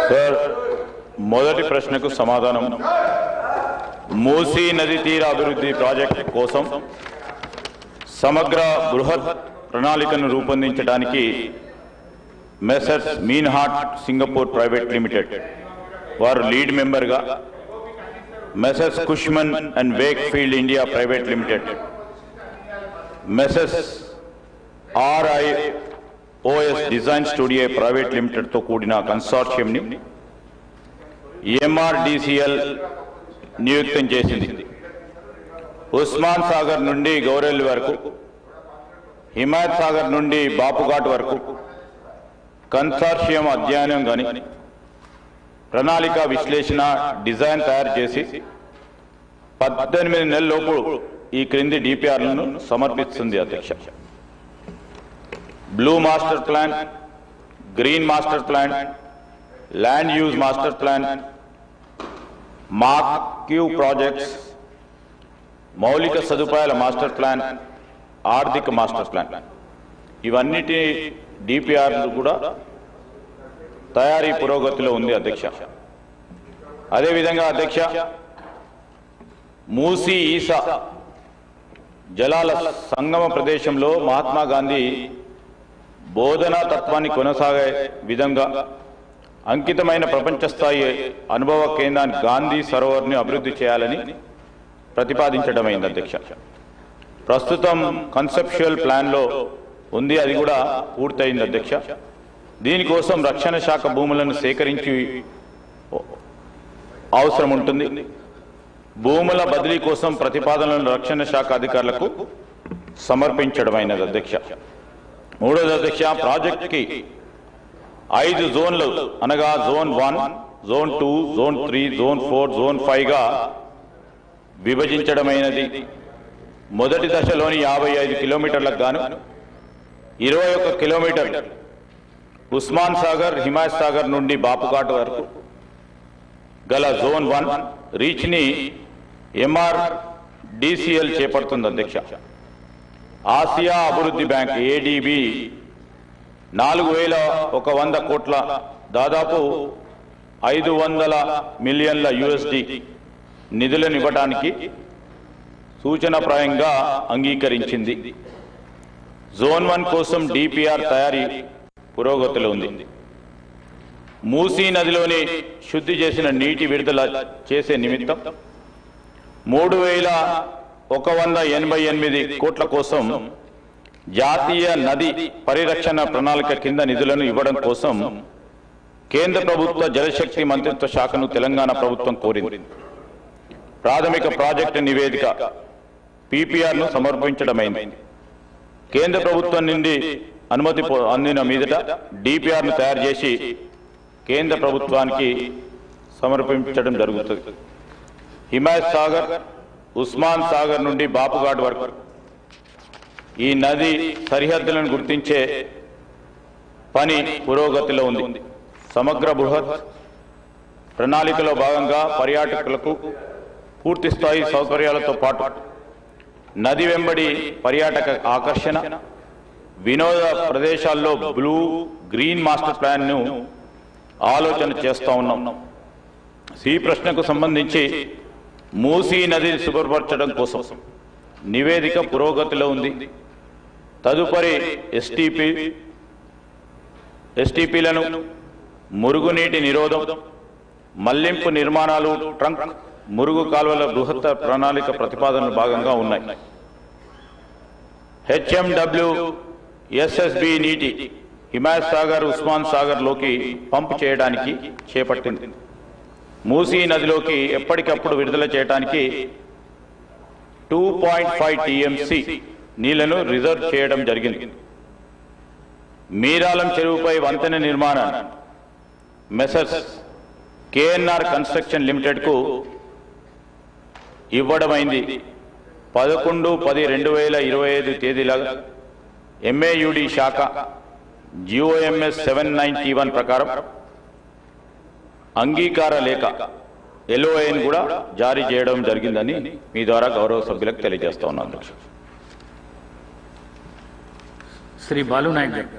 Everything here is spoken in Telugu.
సార్, మొదటి ప్రశ్నకు సమాధానం. మూసీ నది తీర అభివృద్ధి ప్రాజెక్ట్ కోసం సమగ్ర బృహత్ ప్రణాళికను రూపొందించడానికి messrs Meinhardt Singapore private limited వారు లీడ్ మెంబర్గా, messrs Cushman and Wakefield India private limited, messrs RIOS design studio private లిమిటెడ్తో కూడిన కన్సార్షియంని MRDCL నియుక్తం చేసింది. ఉస్మాన్ సాగర్ నుండి గౌరెల్లి వరకు, హిమాయత్ సాగర్ నుండి బాపుఘాట్ వరకు కన్సార్షియం అధ్యయనం కానీ ప్రణాళిక విశ్లేషణ డిజైన్ తయారు చేసి 18 నెలలలోపు ఈ క్రింది DPRలను సమర్పిస్తుంది. అధ్యక్ష, blue master plan, green master plan, land use master plan, marquee projects, మౌలిక సదుపాయాల మాస్టర్ ప్లాన్, ఆర్థిక మాస్టర్ ప్లాన్, ఇవన్నిటి DPRలు కూడా తయారీ పురోగతిలో ఉంది. అధ్యక్ష, అదేవిధంగా అధ్యక్ష, మూసీ ఈసా జలాల సంగమ ప్రదేశంలో మహాత్మా గాంధీ బోధనా తత్వాన్ని కొనసాగే విధంగా అంకితమైన ప్రపంచ స్థాయి అనుభవ కేంద్రాన్ని గాంధీ సరోవర్ని అభివృద్ధి చేయాలని ప్రతిపాదించడమైంది. అధ్యక్ష, ప్రస్తుతం కన్సెప్చువల్ ప్లాన్లో ఉంది, అది కూడా పూర్తయింది. అధ్యక్ష, దీనికోసం రక్షణ శాఖ భూములను సేకరించి అవసరం ఉంటుంది. భూముల బదిలీ కోసం ప్రతిపాదనలను రక్షణ శాఖ అధికారులకు సమర్పించడమైనది. అధ్యక్ష, మూడోది అధ్యక్ష, ప్రాజెక్ట్కి 5 జోన్లు అనగా zone 1, zone 2, zone 3, zone 4, zone 5గా విభజించడమైనది. మొదటి దశలోని 55 కిలోమీటర్లకు గాను 21 కిలోమీటర్లు ఉస్మాన్ సాగర్, హిమాయత్ సాగర్ నుండి బాపుఘాట్ వరకు గల జోన్ 1 రీచ్ని MRDCL చేపడుతుంది. అధ్యక్ష, ఆసియా అభివృద్ధి బ్యాంక్ ADB 4100 కోట్ల దాదాపు 500 మిలియన్ల USD నిధులను ఇవ్వడానికి సూచనప్రాయంగా అంగీకరించింది. జోన్ 1 కోసం DPR తయారీ పురోగతిలో ఉంది. మూసీ నదిలోని శుద్ధి చేసిన నీటి విడుదల చేసే నిమిత్తం 3188 కోట్ల కోసం జాతీయ నది పరిరక్షణ ప్రణాళిక కింద నిధులను ఇవ్వడం కోసం కేంద్ర ప్రభుత్వ జలశక్తి మంత్రిత్వ శాఖను తెలంగాణ ప్రభుత్వం కోరింది. ప్రాథమిక ప్రాజెక్టు నివేదిక PPRను సమర్పించడమైంది. కేంద్ర ప్రభుత్వం నుండి అనుమతి అందిన మీదట DPRను తయారు చేసి కేంద్ర ప్రభుత్వానికి సమర్పించడం జరుగుతుంది. హిమాయత్ సాగర్, ఉస్మాన్ సాగర్ నుండి బాపుఘాట్ వరకు ఈ నది సరిహద్దులను గుర్తించే పని పురోగతిలో ఉంది. సమగ్ర బృహత్ ప్రణాళికలో భాగంగా పర్యాటకులకు పూర్తి స్థాయి సౌకర్యాలతో పాటు నది వెంబడి పర్యాటక ఆకర్షణ, వినోద ప్రదేశాల్లో బ్లూ గ్రీన్ మాస్టర్ ప్లాన్ను ఆలోచన చేస్తూ ఉన్నాం. ఈ ప్రశ్నకు సంబంధించి మూసీ నదిని శుభ్రపరచడం కోసం నివేదిక పురోగతిలో ఉంది. తదుపరి STPలను, మురుగునీటి నిరోధం, మళ్లింపు నిర్మాణాలు, ట్రంక్ మురుగు కాలువల బృహత్ ప్రణాళిక ప్రతిపాదనలు భాగంగా ఉన్నాయి. HMWSSB నీటి హిమాయత్ సాగర్, ఉస్మాన్ సాగర్లోకి పంప్ చేయడానికి చేపట్టింది. మూసీ నదిలోకి ఎప్పటికప్పుడు విడుదల చేయడానికి 2.5 TMC నీళ్లను రిజర్వ్ చేయడం జరిగింది. మీరాలం చెరువుపై వంతెన నిర్మాణాన్ని మెసర్స్ KNR కన్స్ట్రక్షన్ లిమిటెడ్కు ఇవ్వడమైంది. 11/10/2025 తేదీల MAUD శాఖ GOMS 791 ప్రకారం అంగీకార లేఖ LOAని కూడా జారీ చేయడం జరిగిందని మీ ద్వారా గౌరవ సభ్యులకు తెలియజేస్తా ఉన్నాను. శ్రీ బాలు నాయక్ గారు.